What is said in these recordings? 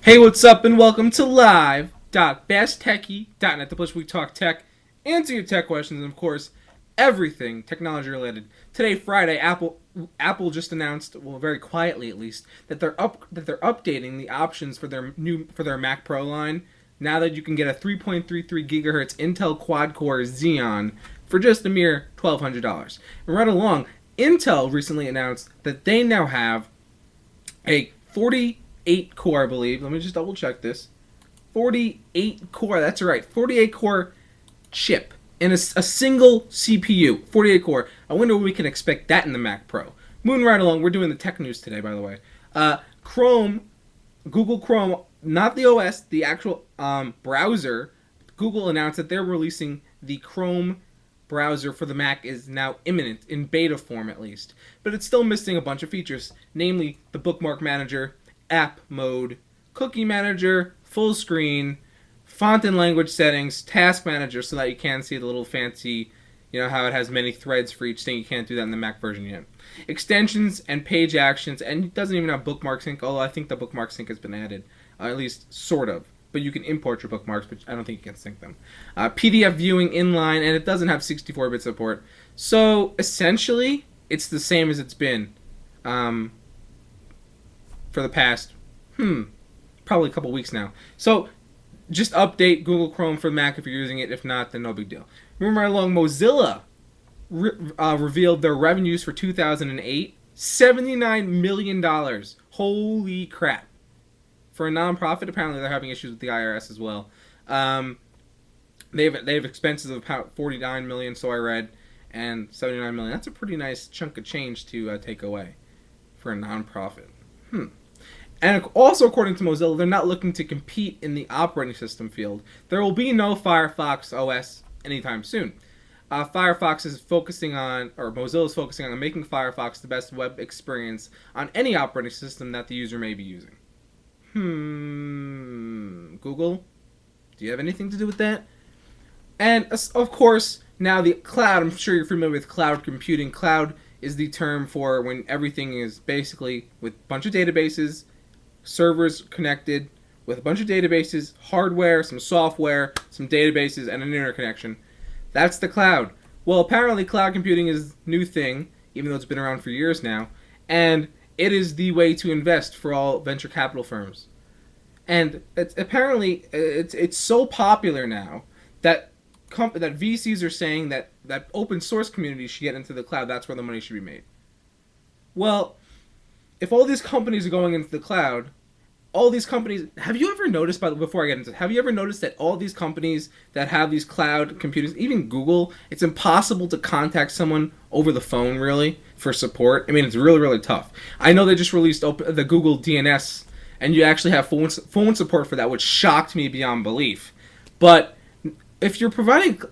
Hey, what's up, and welcome to live.besttechy.net, the place where we talk tech, answer your tech questions, and of course, everything technology related. Today, Friday, Apple just announced, well, very quietly at least, that they're updating the options for their Mac Pro line. Now that you can get a 3.33 gigahertz Intel quad-core Xeon for just a mere $1,200. And right along, Intel recently announced that they now have a 48 core, I believe. Let me just double check this. 48 core, that's right. 48 core chip in a single CPU. 48 core. I wonder when we can expect that in the Mac Pro. Moving right along, we're doing the tech news today, by the way. Chrome, Google Chrome, not the OS, the actual browser. Google announced that they're releasing the Chrome browser for the Mac is now imminent, in beta form at least. But it's still missing a bunch of features, namely the bookmark manager, app mode, cookie manager, full screen, font and language settings, task manager so that you can see the little fancy, how it has many threads for each thing. You can't do that in the Mac version yet. Extensions and page actions, and it doesn't even have bookmark sync, although I think the bookmark sync has been added, at least sort of. But you can import your bookmarks, but I don't think you can sync them. PDF viewing inline, and it doesn't have 64-bit support. So essentially, it's the same as it's been for the past, probably a couple weeks now. So just update Google Chrome for Mac if you're using it. If not, then no big deal. Moving right along, Mozilla revealed their revenues for 2008, $79 million. Holy crap. For a non-profit, apparently they're having issues with the IRS as well. They have expenses of about $49 million, so I read, and $79 million. That's a pretty nice chunk of change to take away for a non-profit. And also, according to Mozilla, they're not looking to compete in the operating system field. There will be no Firefox OS anytime soon. Mozilla is focusing on making Firefox the best web experience on any operating system that the user may be using. Google, do you have anything to do with that? And of course, now the cloud, I'm sure you're familiar with cloud computing. Cloud is the term for when everything is basically with a bunch of databases, servers connected with a bunch of databases, hardware, some software, some databases, and an interconnection. That's the cloud. Well, apparently cloud computing is a new thing, even though it's been around for years now, and it is the way to invest for all venture capital firms. And it's so popular now that that VCs are saying that open source communities should get into the cloud. That's where the money should be made. Well, if all these companies are going into the cloud, all these companies, have you ever noticed that all these companies that have these cloud computers, even Google, it's impossible to contact someone over the phone, really, for support? I mean, it's really, really tough. I know they just released the Google DNS, and you actually have phone support for that, which shocked me beyond belief. But if you're providing,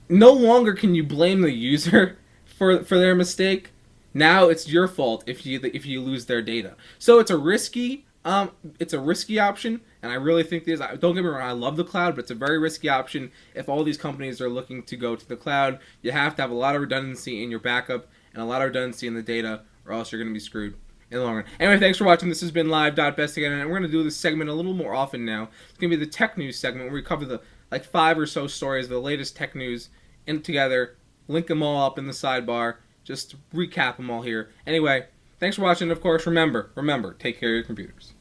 no longer can you blame the user for their mistake. Now it's your fault if you lose their data. So it's a risky option, and I really think this. Don't get me wrong, I love the cloud, but it's a very risky option. If all these companies are looking to go to the cloud, you have to have a lot of redundancy in your backup and a lot of redundancy in the data, or else you're going to be screwed in the long run. Anyway, thanks for watching. This has been Live.Best again, and we're going to do this segment a little more often now. It's going to be the tech news segment where we cover the 5 or so stories of the latest tech news together, link them all up in the sidebar, just recap them all here. Anyway, thanks for watching. Of course, remember, take care of your computers.